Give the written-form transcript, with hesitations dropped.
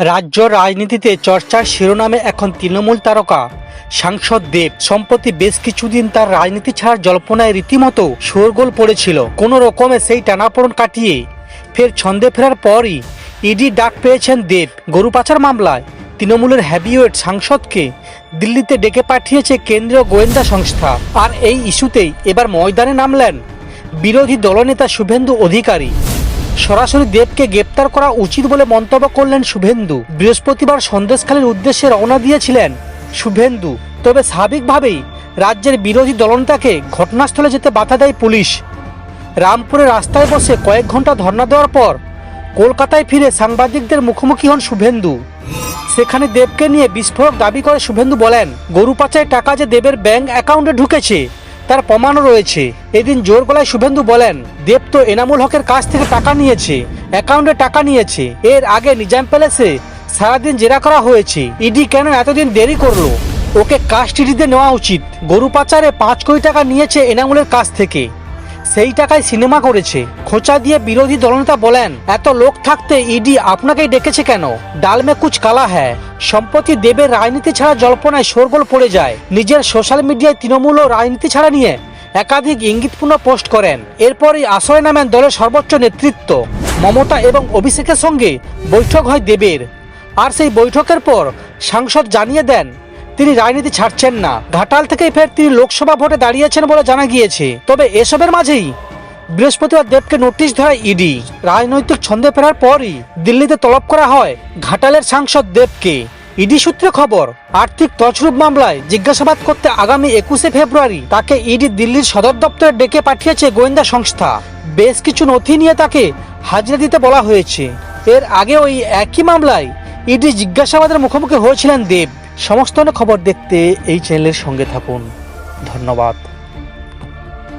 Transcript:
রাজ্য রাজনীতিতে চর্চার শিরোনামে এখন তৃণমূল তারকা সাংসদ দেব। সম্প্রতি বেশ কিছুদিন তার রাজনীতি ছাড়ার জল্পনায় রীতিমতো শোরগোল পড়েছিল। কোনো রকমে সেই টানাপোড়েন কাটিয়ে ফের ছন্দে ফেরার পরই ইডি ডাক পেয়েছেন দেব। গরু পাচার মামলায় তৃণমূলের হেভিওয়েট সাংসদকে দিল্লিতে ডেকে পাঠিয়েছে কেন্দ্রীয় গোয়েন্দা সংস্থা। আর এই ইস্যুতেই এবার ময়দানে নামলেন বিরোধী দলনেতা শুভেন্দু অধিকারী। সরাসরি দেবকে গ্রেপ্তার করা উচিত বলে মন্তব্য করলেন শুভেন্দু। বৃহস্পতিবার সন্দেশখালীর উদ্দেশ্যে রওনা দিয়েছিলেন শুভেন্দু। তবে স্বাভাবিকভাবেই রাজ্যের বিরোধী দলনেতাকে ঘটনাস্থলে যেতে বাধা দেয় পুলিশ। রামপুরে রাস্তায় বসে কয়েক ঘন্টা ধর্ণা দেওয়ার পর কলকাতায় ফিরে সাংবাদিকদের মুখোমুখি হন শুভেন্দু। সেখানে দেবকে নিয়ে বিস্ফোরক দাবি করে শুভেন্দু বলেন, গরু পাচারের টাকা যে দেবের ব্যাংক অ্যাকাউন্টে ঢুকেছে তার প্রমাণও রয়েছে। এদিন জোর গলায় শুভেন্দু বলেন, দেব তো এনামুল হকের কাছ থেকে টাকা নিয়েছে, অ্যাকাউন্টে টাকা নিয়েছে। এর আগে নিজাম প্যালেসে সারাদিন জেরা করা হয়েছে। ইডি কেন এতদিন দেরি করলো? ওকে কাস্টডিতে নেওয়া উচিত। গরু পাচারে 5 কোটি টাকা নিয়েছে এনামুলের কাছ থেকে, সেই টাকায় সিনেমা করেছে। খোঁচা দিয়ে বিরোধী দলনেতা বলেন, এত লোক থাকতে ইডি আপনাকেই ডেকেছে কেন? ডাল মে কুছ কালা হ্যায়। সম্প্রতি দেবের রাজনীতি ছাড়া জল্পনায় শোরগোল পড়ে যায়। নিজের সোশ্যাল মিডিয়ায় তৃণমূল ও রাজনীতি ছাড়া নিয়ে একাধিক ইঙ্গিতপূর্ণ পোস্ট করেন। এরপরই আসরে নামেন দলের সর্বোচ্চ নেতৃত্ব। মমতা এবং অভিষেকের সঙ্গে বৈঠক হয় দেবের। আর সেই বৈঠকের পর সাংসদ জানিয়ে দেন তিনি রাজনীতি ছাড়ছেন না। ঘাটাল থেকে ফের তিনি লোকসভা ভোটে দাঁড়িয়েছেন বলে জানা গিয়েছে। তবে এসবের মাঝেই বৃহস্পতিবার দেবকে নোটিশ ধরায় ইডি। রাজনৈতিক ছন্দে ফেরার পরই দিল্লিতে তলব করা হয় ঘাটালের সাংসদ দেবকে। ইডি সূত্রে খবর, আর্থিক তছরূপ মামলায় জিজ্ঞাসাবাদ করতে আগামী 21শে ফেব্রুয়ারি তাকে ইডি দিল্লির সদর দপ্তরে ডেকে পাঠিয়েছে গোয়েন্দা সংস্থা। বেশ কিছু নথি নিয়ে তাকে হাজিরা দিতে বলা হয়েছে। এর আগে ওই একই মামলায় ইডি জিজ্ঞাসাবাদের মুখোমুখি হয়েছিলেন দেব। সমস্ত খবর দেখতে এই চ্যানেলের সঙ্গে থাকুন। ধন্যবাদ।